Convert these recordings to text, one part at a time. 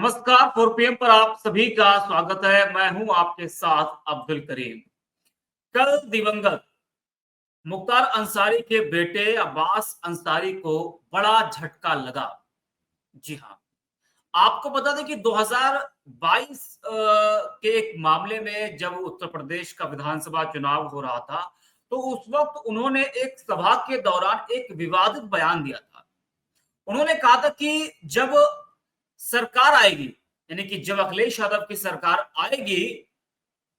नमस्कार। 4 PM पर आप सभी का स्वागत है। मैं हूं आपके साथ अब्दुल करीम। कल दिवंगत मुख्तार अंसारी के बेटे अब्बास अंसारी को बड़ा झटका लगा। जी हाँ, आपको बता दें कि 2022 के एक मामले में जब उत्तर प्रदेश का विधानसभा चुनाव हो रहा था, तो उस वक्त उन्होंने एक सभा के दौरान एक विवादित बयान दिया था। उन्होंने कहा था कि जब सरकार आएगी, यानी कि जब अखिलेश यादव की सरकार आएगी,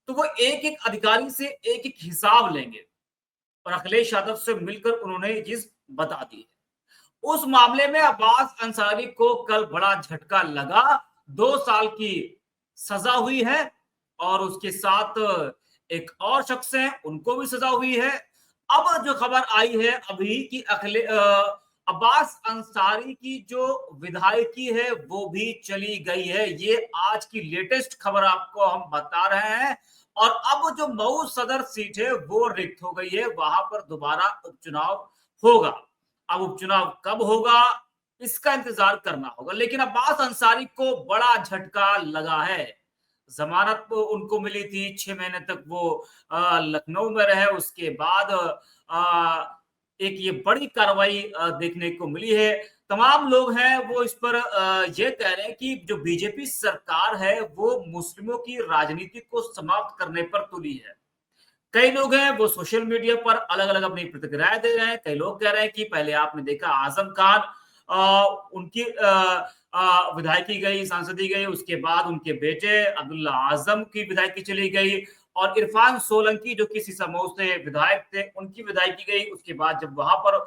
तो वो एक-एक अधिकारी से एक-एक हिसाब लेंगे और अखिलेश यादव से मिलकर उन्होंने ये चीज़ बता दी है। उस मामले में अब्बास अंसारी को कल बड़ा झटका लगा। 2 साल की सजा हुई है और उसके साथ एक और शख्स हैं, उनको भी सजा हुई है। अब जो खबर आई है अभी कि अब्बास अंसारी की जो विधायकी है वो भी चली गई है। ये आज की लेटेस्ट खबर आपको हम बता रहे हैं। और अब जो मऊ सदर सीट है वो रिक्त हो गई है, वहां पर दोबारा उपचुनाव होगा। अब उपचुनाव कब होगा इसका इंतजार करना होगा, लेकिन अब्बास अंसारी को बड़ा झटका लगा है। जमानत तो उनको मिली थी, 6 महीने तक वो लखनऊ में रहे। उसके बाद एक ये बड़ी कार्रवाई देखने को मिली है। तमाम लोग हैं वो इस पर ये कह रहे हैं कि जो बीजेपी सरकार है वो मुस्लिमों की राजनीति को समाप्त करने पर तुली है। कई लोग हैं वो सोशल मीडिया पर अलग-अलग अपनी प्रतिक्रियाएं दे रहे हैं। कई लोग कह रहे हैं कि पहले आपने देखा आजम खान, उनकी विधायकी गई, सांसदी गई, उसके बाद उनके बेटे अब्दुल्ला आजम की विधायकी चली गई और इरफान सोलंकी जो किसी समूह से विधायक थे, उनकी विधायकी गई। उसके बाद जब वहां पर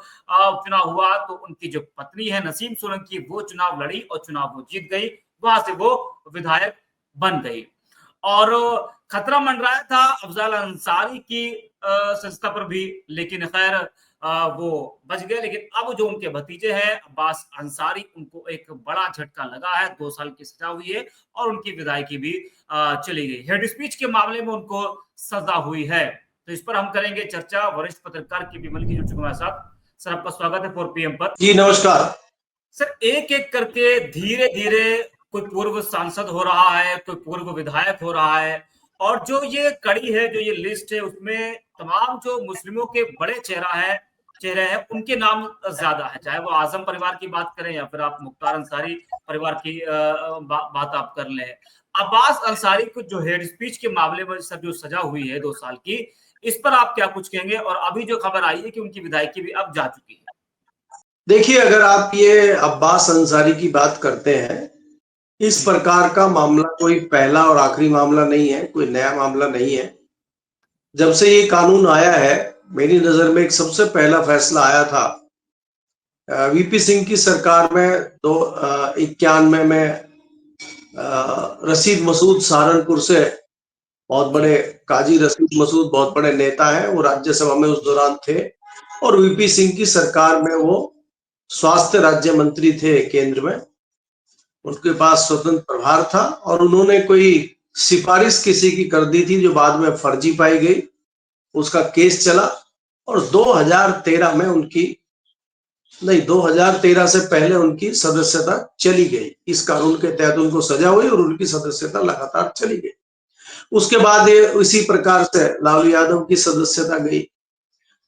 चुनाव हुआ तो उनकी जो पत्नी है नसीम सोलंकी, वो चुनाव लड़ी और चुनाव वो जीत गई। वहां से वो विधायक बन गई और खतरा मंडराया था अफजल अंसारी की संस्था पर भी, लेकिन खैर वो बच गए। लेकिन अब जो उनके भतीजे हैं अब्बास अंसारी, उनको एक बड़ा झटका लगा है। 2 साल की सजा हुई है और उनकी विदायगी भी चली गई। हेड स्पीच के मामले में उनको सजा हुई है। तो इस पर हम करेंगे चर्चा। वरिष्ठ पत्रकार की विमल की जुड़ चुके हमारे साथ। सर, आपका स्वागत है 4 PM पर। जी नमस्कार सर, एक एक करके धीरे धीरे कोई पूर्व सांसद हो रहा है, कोई पूर्व विधायक हो रहा है और जो ये कड़ी है, जो ये लिस्ट है, उसमें तमाम जो मुस्लिमों के बड़े चेहरे हैं उनके नाम ज्यादा है। चाहे वो आजम परिवार की बात करें या फिर आप मुख्तार अंसारी परिवार की बात आप कर लें। अब्बास अंसारी को जो हेड स्पीच के मामले में सब जो सजा हुई है 2 साल की, इस पर आप क्या कुछ कहेंगे? और अभी जो खबर आई है कि उनकी विधायकी भी अब जा चुकी है। देखिए, अगर आप ये अब्बास अंसारी की बात करते हैं, इस प्रकार का मामला कोई पहला और आखिरी मामला नहीं है, कोई नया मामला नहीं है। जब से ये कानून आया है, मेरी नजर में एक सबसे पहला फैसला आया था वीपी सिंह की सरकार में 91 में। रशीद मसूद सहारनपुर से, बहुत बड़े काजी रशीद मसूद बहुत बड़े नेता हैं, वो राज्यसभा में उस दौरान थे और वीपी सिंह की सरकार में वो स्वास्थ्य राज्य मंत्री थे केंद्र में। उनके पास स्वतंत्र प्रभार था और उन्होंने कोई सिफारिश किसी की कर दी थी जो बाद में फर्जी पाई गई। उसका केस चला और 2013 में उनकी, नहीं 2013 से पहले उनकी सदस्यता चली गई। इस कानून के तहत उनको सजा हुई और उनकी सदस्यता लगातार चली गई। उसके बाद ये इसी प्रकार से लालू यादव की सदस्यता गई।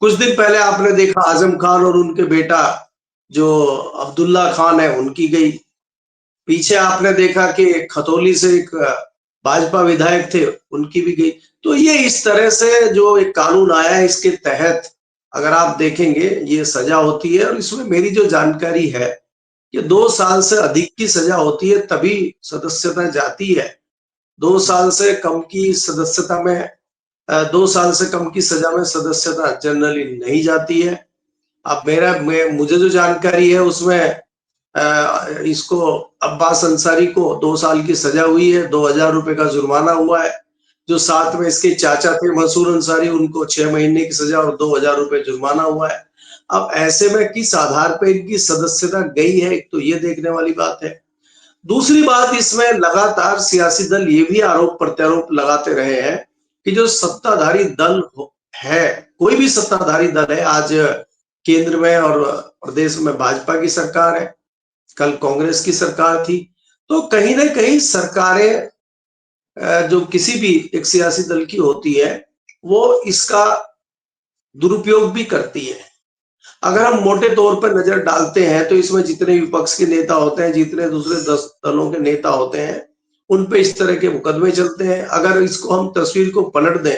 कुछ दिन पहले आपने देखा आजम खान और उनके बेटा जो अब्दुल्ला खान है उनकी गई। पीछे आपने देखा कि खतौली से एक भाजपा विधायक थे, उनकी भी गई। तो ये इस तरह से जो एक कानून आया है, इसके तहत अगर आप देखेंगे ये सजा होती है। और इसमें मेरी जो जानकारी है कि 2 साल से अधिक की सजा होती है तभी सदस्यता जाती है। 2 साल से कम की सदस्यता में 2 साल से कम की सजा में सदस्यता जनरली नहीं जाती है। अब मुझे जो जानकारी है उसमें इसको अब्बास अंसारी को 2 साल की सजा हुई है, 2000 रुपए का जुर्माना हुआ है। जो साथ में इसके चाचा थे मंसूर अंसारी, उनको 6 महीने की सजा और 2000 रुपए जुर्माना हुआ है। अब ऐसे में किस आधार पर इनकी सदस्यता गई है, एक तो ये देखने वाली बात है। दूसरी बात, इसमें लगातार सियासी दल ये भी आरोप प्रत्यारोप लगाते रहे हैं कि जो सत्ताधारी दल है, कोई भी सत्ताधारी दल है, आज केंद्र में और प्रदेश में भाजपा की सरकार है, कल कांग्रेस की सरकार थी, तो कहीं ना कहीं सरकारें जो किसी भी एक सियासी दल की होती है, वो इसका दुरुपयोग भी करती है। अगर हम मोटे तौर पर नजर डालते हैं तो इसमें जितने विपक्ष के नेता होते हैं, जितने दूसरे 10 दलों के नेता होते हैं, उन पे इस तरह के मुकदमे चलते हैं। अगर इसको हम तस्वीर को पलट दें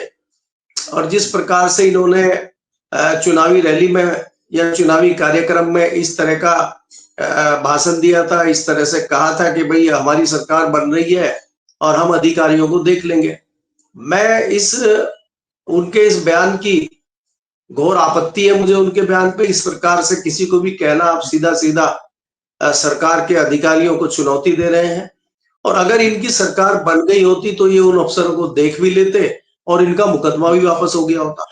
और जिस प्रकार से इन्होंने चुनावी रैली में या चुनावी कार्यक्रम में इस तरह का भाषण दिया था, इस तरह से कहा था कि भाई हमारी सरकार बन रही है और हम अधिकारियों को देख लेंगे। मैं इस उनके इस बयान की घोर आपत्ति है मुझे उनके बयान पे। इस प्रकार से किसी को भी कहना, आप सीधा सीधा सरकार के अधिकारियों को चुनौती दे रहे हैं। और अगर इनकी सरकार बन गई होती तो ये उन अफसरों को देख भी लेते और इनका मुकदमा भी वापस हो गया होता।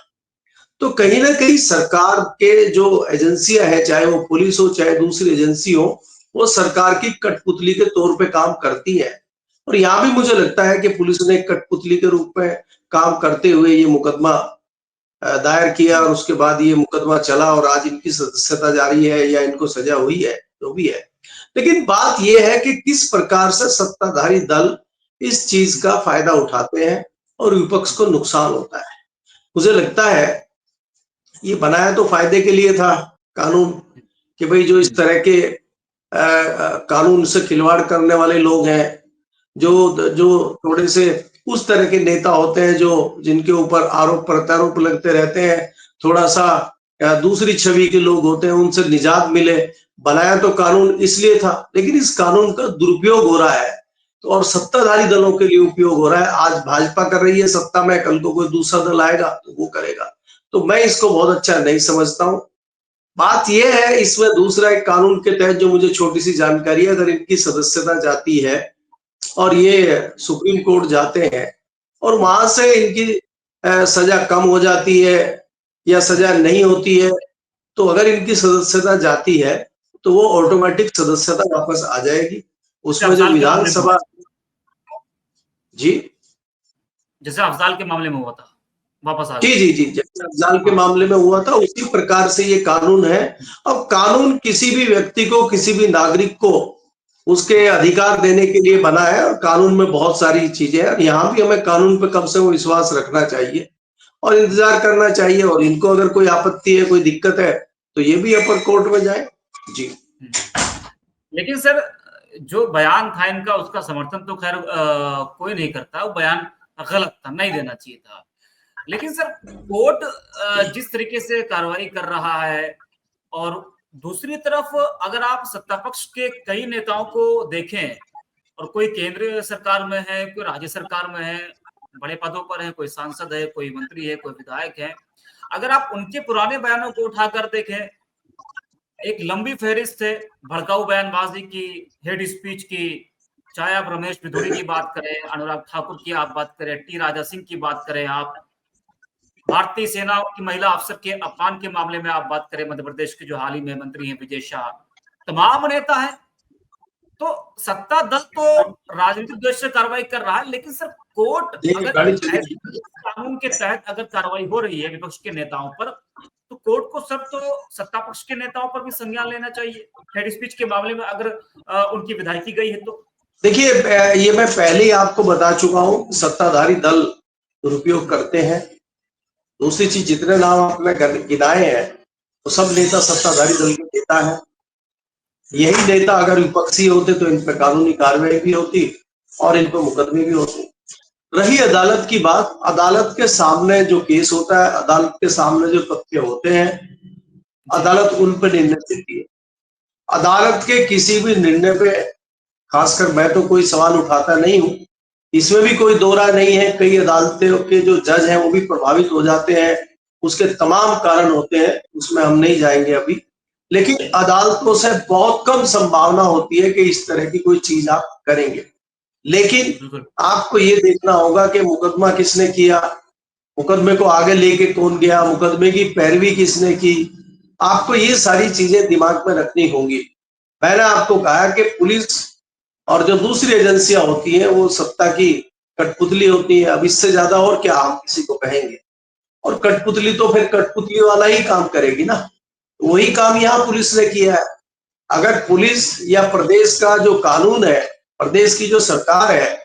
तो कहीं ना कहीं सरकार के जो एजेंसियां हैं, चाहे वो पुलिस हो चाहे दूसरी एजेंसी हो, वो सरकार की कठपुतली के तौर पे काम करती है। और यहाँ भी मुझे लगता है कि पुलिस ने कठपुतली के रूप में काम करते हुए ये मुकदमा दायर किया और उसके बाद ये मुकदमा चला और आज इनकी सदस्यता जारी है या इनको सजा हुई है, जो भी है। लेकिन बात यह है कि किस प्रकार से सत्ताधारी दल इस चीज का फायदा उठाते हैं और विपक्ष को नुकसान होता है। मुझे लगता है ये बनाया तो फायदे के लिए था कानून, कि भाई जो इस तरह के कानून से खिलवाड़ करने वाले लोग हैं, जो जो थोड़े से उस तरह के नेता होते हैं जो जिनके ऊपर आरोप प्रत्यारोप लगते रहते हैं, थोड़ा सा दूसरी छवि के लोग होते हैं, उनसे निजात मिले। बनाया तो कानून इसलिए था, लेकिन इस कानून का दुरुपयोग हो रहा है तो और सत्ताधारी दलों के लिए उपयोग हो रहा है। आज भाजपा कर रही है सत्ता में, कल को कोई दूसरा दल आएगा तो वो करेगा। तो मैं इसको बहुत अच्छा नहीं समझता हूँ। बात यह है इसमें दूसरा एक कानून के तहत जो मुझे छोटी सी जानकारी है, अगर इनकी सदस्यता जाती है और ये सुप्रीम कोर्ट जाते हैं और वहां से इनकी सजा कम हो जाती है या सजा नहीं होती है, तो अगर इनकी सदस्यता जाती है तो वो ऑटोमेटिक सदस्यता वापस आ जाएगी। जैसे उसमें जो अफजाल के मामले में हुआ विधानसभा, जी जैसे अफजाल के मामले में हुआ था, वापस आ जी गई। जी जी, जैसे अफजाल के हाँ। मामले में हुआ था उसी प्रकार से ये कानून है। अब कानून किसी भी व्यक्ति को, किसी भी नागरिक को उसके अधिकार देने के लिए बना है और कानून में बहुत सारी चीजें हैं। यहाँ भी हमें कानून पे कम से कम विश्वास रखना चाहिए और इंतजार करना चाहिए। और इनको अगर कोई आपत्ति है, कोई दिक्कत है, तो ये भी अपर कोर्ट में जाए। जी। लेकिन सर, जो बयान था इनका, उसका समर्थन तो खैर कोई नहीं करता। वो बयान गलत था, नहीं देना चाहिए था। लेकिन सर, कोर्ट जिस तरीके से कार्रवाई कर रहा है, और दूसरी तरफ अगर आप सत्ता पक्ष के कई नेताओं को देखें, और कोई केंद्रीय सरकार में है, कोई राज्य सरकार में है, बड़े पदों पर है, कोई सांसद है, कोई मंत्री है, कोई विधायक है, अगर आप उनके पुराने बयानों को उठाकर देखें, एक लंबी फहरिस्त है भड़काऊ बयानबाजी की, हेड स्पीच की। चाहे आप रमेश भिदोरी की बात करें, अनुराग ठाकुर की आप बात करें, टी राजा सिंह की बात करें, आप भारतीय सेना की महिला अफसर के अपमान के मामले में आप बात करें, मध्य प्रदेश के जो हाल ही में मंत्री हैं विजय शाह, तमाम नेता हैं। तो सत्ता दल तो राजनीतिक उद्देश्य से कार्रवाई कर रहा है, लेकिन सर कोर्ट अगर गाड़ी चली ऐसे कानून के तहत अगर कार्रवाई हो रही है विपक्ष के नेताओं पर, तो कोर्ट को सब तो सत्ता पक्ष के नेताओं पर भी संज्ञान लेना चाहिए। हेड स्पीच के मामले में अगर उनकी विधायकी गई है तो देखिए, ये मैं पहले ही आपको बता चुका हूँ, सत्ताधारी दल दुरुपयोग करते हैं। दूसरी चीज, जितने नाम आपने गिनाए हैं वो सब नेता सत्ताधारी दल के नेता हैं। यही नेता अगर विपक्षी होते तो इन पर कानूनी कार्रवाई भी होती और इन पर मुकदमे भी होते। रही अदालत की बात, अदालत के सामने जो केस होता है, अदालत के सामने जो तथ्य होते हैं, अदालत उन पर निर्णय देती है। अदालत के किसी भी निर्णय पे खासकर मैं तो कोई सवाल उठाता नहीं हूँ, इसमें भी कोई दो राय नहीं है। कई अदालतों के जो जज हैं वो भी प्रभावित हो जाते हैं, उसके तमाम कारण होते हैं, उसमें हम नहीं जाएंगे अभी। लेकिन अदालतों से बहुत कम संभावना होती है कि इस तरह की कोई चीज आप करेंगे। लेकिन आपको ये देखना होगा कि मुकदमा किसने किया, मुकदमे को आगे लेके कौन गया, मुकदमे की पैरवी किसने की। आपको ये सारी चीजें दिमाग में रखनी होंगी। मैंने आपको कहा कि पुलिस और जो दूसरी एजेंसियां होती हैं वो सत्ता की कठपुतली होती है। अब इससे ज्यादा और क्या हम किसी को कहेंगे। और कठपुतली तो फिर कठपुतली वाला ही काम करेगी ना। वही काम यहाँ पुलिस ने किया है। अगर पुलिस या प्रदेश का जो कानून है प्रदेश की जो सरकार है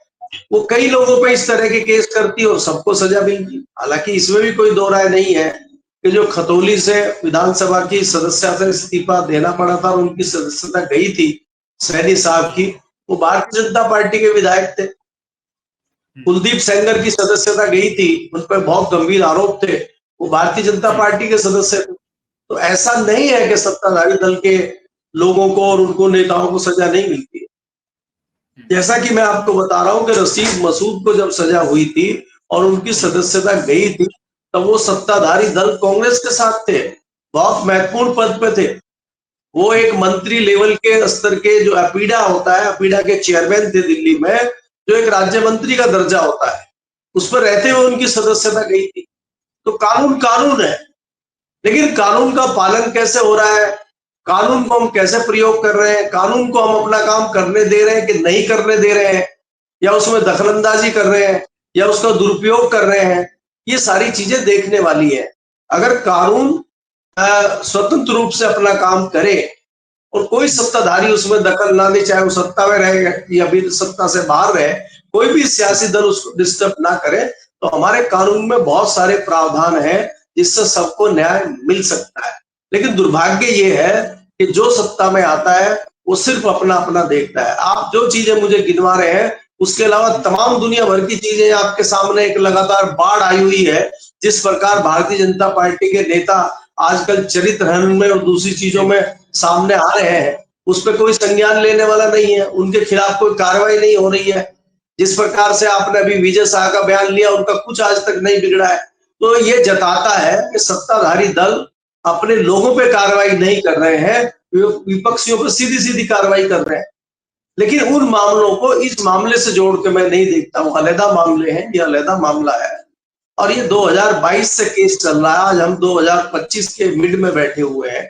वो कई लोगों पे इस तरह के केस करती है और सबको सजा मिलती। हालांकि इसमें भी कोई दो राय नहीं है कि जो खतौली से विधानसभा की सदस्यता से इस्तीफा देना पड़ा था और उनकी सदस्यता गई थी सैनी साहब की, वो भारतीय जनता पार्टी के विधायक थे। कुलदीप सेंगर की सदस्यता गई थी, उन पर बहुत गंभीर आरोप थे, वो भारतीय जनता पार्टी के सदस्य थे। तो ऐसा नहीं है कि सत्ताधारी दल के लोगों को और उनको नेताओं को सजा नहीं मिलती है। जैसा कि मैं आपको बता रहा हूं कि रशीद मसूद को जब सजा हुई थी और उनकी सदस्यता गई थी, तब वो सत्ताधारी दल कांग्रेस के साथ थे, बहुत महत्वपूर्ण पद पे थे। वो एक मंत्री लेवल के स्तर के, जो अपीडा होता है, अपीडा के चेयरमैन थे दिल्ली में, जो एक राज्य मंत्री का दर्जा होता है, उस पर रहते हुए उनकी सदस्यता गई थी। तो कानून कानून है, लेकिन कानून का पालन कैसे हो रहा है, कानून को हम कैसे प्रयोग कर रहे हैं, कानून को हम अपना काम करने दे रहे हैं कि नहीं करने दे रहे हैं, या उसमें दखलंदाजी कर रहे हैं या उसका दुरुपयोग कर रहे हैं, ये सारी चीजें देखने वाली है। अगर कानून स्वतंत्र रूप से अपना काम करे और कोई सत्ताधारी उसमें दखल ना दे, चाहे वो सत्ता में रहे या फिर सत्ता से बाहर रहे, कोई भी सियासी दल उसको डिस्टर्ब ना करे, तो हमारे कानून में बहुत सारे प्रावधान हैं जिससे सबको न्याय मिल सकता है। लेकिन दुर्भाग्य ये है कि जो सत्ता में आता है वो सिर्फ अपना अपना देखता है। आप जो चीजें मुझे गिनवा रहे हैं, उसके अलावा तमाम दुनिया भर की चीजें आपके सामने, एक लगातार बाढ़ आई हुई है। जिस प्रकार भारतीय जनता पार्टी के नेता आजकल चरित्र हनन में और दूसरी चीजों में सामने आ रहे हैं, उस पर कोई संज्ञान लेने वाला नहीं है, उनके खिलाफ कोई कार्रवाई नहीं हो रही है। जिस प्रकार से आपने अभी विजय शाह का बयान लिया, उनका कुछ आज तक नहीं बिगड़ा है। तो ये जताता है कि सत्ताधारी दल अपने लोगों पे कार्रवाई नहीं कर रहे हैं, विपक्षियों पर सीधी सीधी कार्रवाई कर रहे हैं। लेकिन उन मामलों को इस मामले से जोड़ के मैं नहीं देखता हूं, अलग मामले हैं, ये अलग मामला है। और ये 2022 से केस चल रहा है, आज हम 2025 के मिड में बैठे हुए हैं।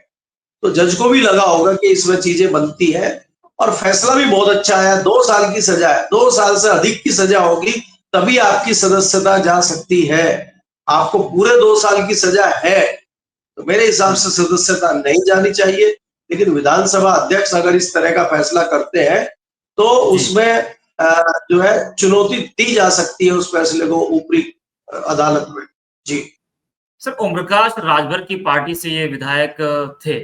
तो जज को भी लगा होगा कि इसमें चीजें बनती है और फैसला भी बहुत अच्छा है। 2 साल की सजा है, 2 साल से अधिक की सजा होगी तभी आपकी सदस्यता जा सकती है। आपको पूरे 2 साल की सजा है तो मेरे हिसाब से सदस्यता नहीं जानी चाहिए। लेकिन विधानसभा अध्यक्ष अगर इस तरह का फैसला करते हैं तो उसमें जो है चुनौती दी जा सकती है उस फैसले को ऊपरी अदालत में। जी सर, ओम प्रकाश राजभर की पार्टी से ये विधायक थे,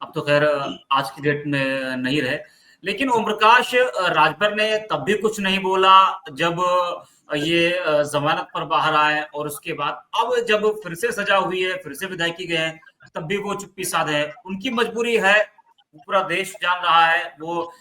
अब तो खैर आज की डेट में नहीं रहे, लेकिन ओम प्रकाश राजभर ने तब भी कुछ नहीं बोला जब ये जमानत पर बाहर आए, और उसके बाद अब जब फिर से सजा हुई है, फिर से विधायकी गए हैं, तब भी वो चुप्पी साधे है। उनकी मजबूरी है, पूरा देश जान रहा है वो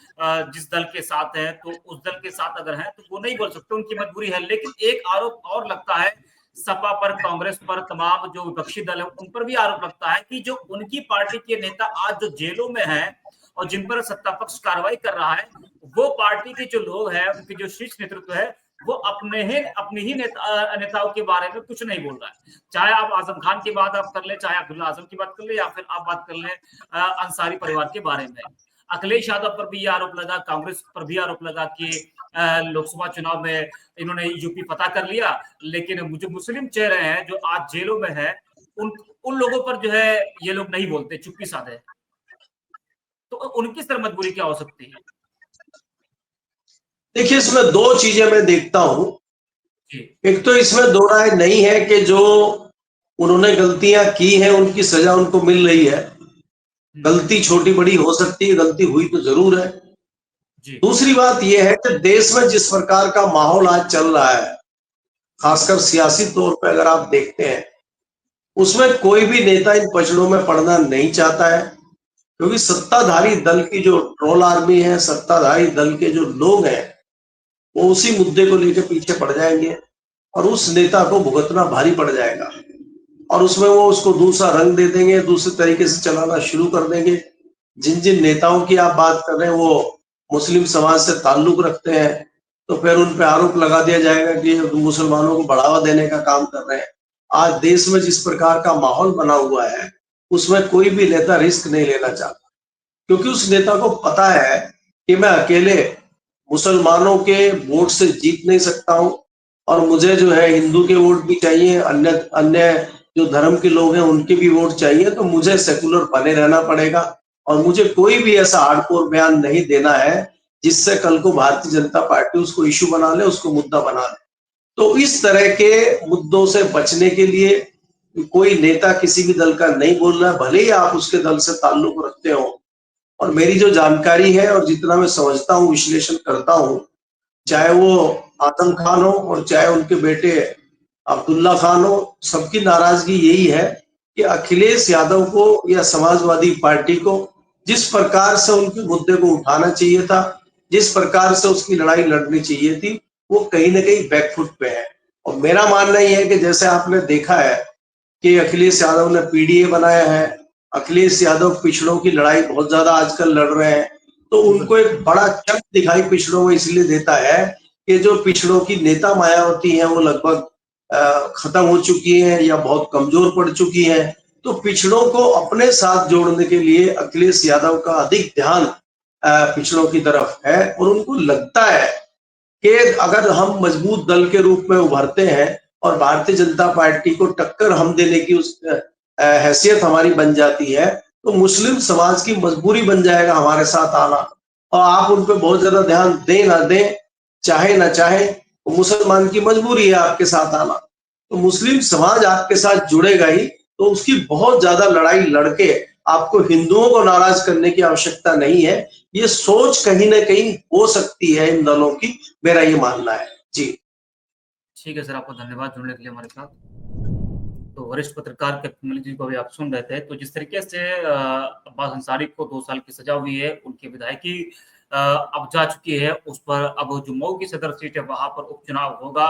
जिस दल के साथ है, तो उस दल के साथ अगर है तो वो नहीं बोल सकते, उनकी मजबूरी है। लेकिन एक आरोप और लगता है सपा पर, कांग्रेस पर, तमाम जो विपक्षी दल है उन पर भी आरोप लगता है कि जो उनकी पार्टी के नेता आज जो जेलों में हैं और जिन पर सत्ता पक्ष कार्रवाई कर रहा है, वो पार्टी के जो लोग हैं, उनके जो शीर्ष नेतृत्व है, वो अपनी ही नेताओं के बारे में कुछ नहीं बोल रहा है। चाहे आप आजम खान की बात आप कर ले, चाहे अब्दुल्ला आजम की बात कर ले, या फिर आप बात कर ले अंसारी परिवार के बारे में। अखिलेश यादव पर भी यह आरोप लगा, कांग्रेस पर भी आरोप लगा कि लोकसभा चुनाव में इन्होंने यूपी पता कर लिया, लेकिन जो मुस्लिम चेहरे हैं जो आज जेलों में है, उन लोगों पर जो है ये लोग नहीं बोलते, चुप्पी साधे। तो उनकी सर मजबूरी क्या हो सकती है? देखिए, इसमें 2 चीजें मैं देखता हूं। एक तो इसमें दो राय नहीं है कि जो उन्होंने गलतियां की हैं उनकी सजा उनको मिल रही है। गलती छोटी बड़ी हो सकती है, गलती हुई तो जरूर है। दूसरी बात यह है कि देश में जिस प्रकार का माहौल आज चल रहा है, खासकर सियासी तौर पर अगर आप देखते हैं, उसमें कोई भी नेता इन पचड़ों में पड़ना नहीं चाहता है। क्योंकि सत्ताधारी दल की जो ट्रोल आर्मी है, सत्ताधारी दल के जो लोग हैं, वो उसी मुद्दे को लेकर पीछे पड़ जाएंगे और उस नेता को भुगतना भारी पड़ जाएगा और उसमें वो उसको दूसरा रंग दे देंगे, दूसरे तरीके से चलाना शुरू कर देंगे। जिन जिन नेताओं की आप बात कर रहे हैं वो मुस्लिम समाज से ताल्लुक रखते हैं, तो फिर उन पे आरोप लगा दिया जाएगा कि मुसलमानों को बढ़ावा देने का काम कर रहे हैं। आज देश में जिस प्रकार का माहौल बना हुआ है, उसमें कोई भी नेता रिस्क नहीं लेना चाहता, क्योंकि उस नेता को पता है कि मैं अकेले मुसलमानों के वोट से जीत नहीं सकता हूं और मुझे जो है हिंदू के वोट भी चाहिए, अन्य अन्य जो धर्म के लोग हैं उनके भी वोट चाहिए, तो मुझे सेकुलर बने रहना पड़ेगा और मुझे कोई भी ऐसा हार्डकोर बयान नहीं देना है जिससे कल को भारतीय जनता पार्टी उसको इश्यू बना ले, उसको मुद्दा बना ले। तो इस तरह के मुद्दों से बचने के लिए कोई नेता किसी भी दल का नहीं बोल रहा है, भले ही आप उसके दल से ताल्लुक रखते हो। और मेरी जो जानकारी है और जितना मैं समझता हूँ, विश्लेषण करता हूँ, चाहे वो आजम खान हो और चाहे उनके बेटे अब्दुल्ला खान हो, सबकी नाराजगी यही है कि अखिलेश यादव को या समाजवादी पार्टी को जिस प्रकार से उनके मुद्दे को उठाना चाहिए था, जिस प्रकार से उसकी लड़ाई लड़नी चाहिए थी, वो कहीं ना कहीं बैकफुट पे है। और मेरा मानना ये है कि जैसे आपने देखा है कि अखिलेश यादव ने पीडीए बनाया है, अखिलेश यादव पिछड़ों की लड़ाई बहुत ज्यादा आजकल लड़ रहे हैं, तो उनको एक बड़ा चंक दिखाई पिछड़ों में इसलिए देता है कि जो पिछड़ों की नेता मायावती हैं वो लगभग खत्म हो चुकी हैं या बहुत कमजोर पड़ चुकी हैं। तो पिछड़ों को अपने साथ जोड़ने के लिए अखिलेश यादव का अधिक ध्यान पिछड़ों की तरफ है और उनको लगता है कि अगर हम मजबूत दल के रूप में उभरते हैं और भारतीय जनता पार्टी को टक्कर हम देने की उस हैसियत हमारी बन जाती है, तो मुस्लिम समाज की मजबूरी बन जाएगा हमारे साथ आना। और आप उन पर बहुत ज्यादा ध्यान दें ना दें, चाहे ना चाहे, तो मुसलमान की मजबूरी है आपके साथ आना। तो मुस्लिम समाज आपके साथ जुड़ेगा ही, तो उसकी बहुत ज्यादा लड़ाई लड़के आपको हिंदुओं को नाराज करने की आवश्यकता नहीं है। ये सोच कहीं ना कहीं हो सकती है इन दलों की, मेरा ये मानना है। जी ठीक है सर, आपको धन्यवाद जुड़ने के लिए हमारे साथ। तो वरिष्ठ पत्रकार कमल जी को भी आप सुन रहे थे। तो जिस तरीके से अब्बास अंसारी को 2 साल की सजा हुई है, उनकी विधायकी अब जा चुकी है, उस पर अब जो मऊ की सदर सीट है वहां पर उपचुनाव होगा।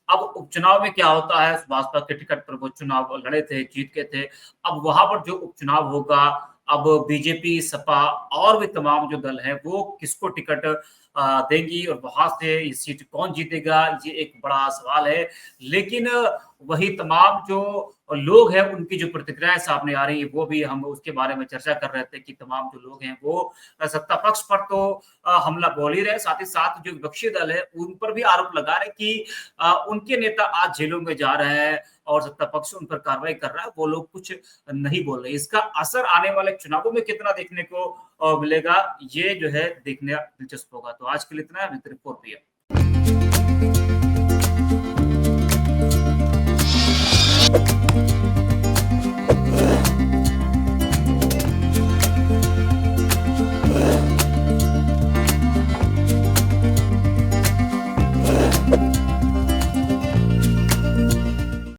अब उपचुनाव में क्या होता है, भाजपा के टिकट पर वो चुनाव लड़े थे, जीत के थे। अब वहां पर जो उपचुनाव होगा, अब बीजेपी, सपा और भी तमाम जो दल है वो किसको टिकट देंगी और वहां से ये सीट कौन जीतेगा, ये एक बड़ा सवाल है। लेकिन वही तमाम जो लोग हैं उनकी जो प्रतिक्रियाएं सामने आ रही है, वो भी हम उसके बारे में चर्चा कर रहे थे कि तमाम जो लोग हैं वो सत्ता पक्ष पर तो हमला बोल ही रहे, साथ ही साथ जो विपक्षी दल है उन पर भी आरोप लगा रहे कि उनके नेता आज जेलों में जा रहे हैं और सत्ता पक्ष उन पर कार्रवाई कर रहा है, वो लोग कुछ नहीं बोल रहे। इसका असर आने वाले चुनावों में कितना देखने को मिलेगा, ये जो है देखने दिलचस्प होगा। तो आज के लिए इतना है, रिपोर्ट भी है।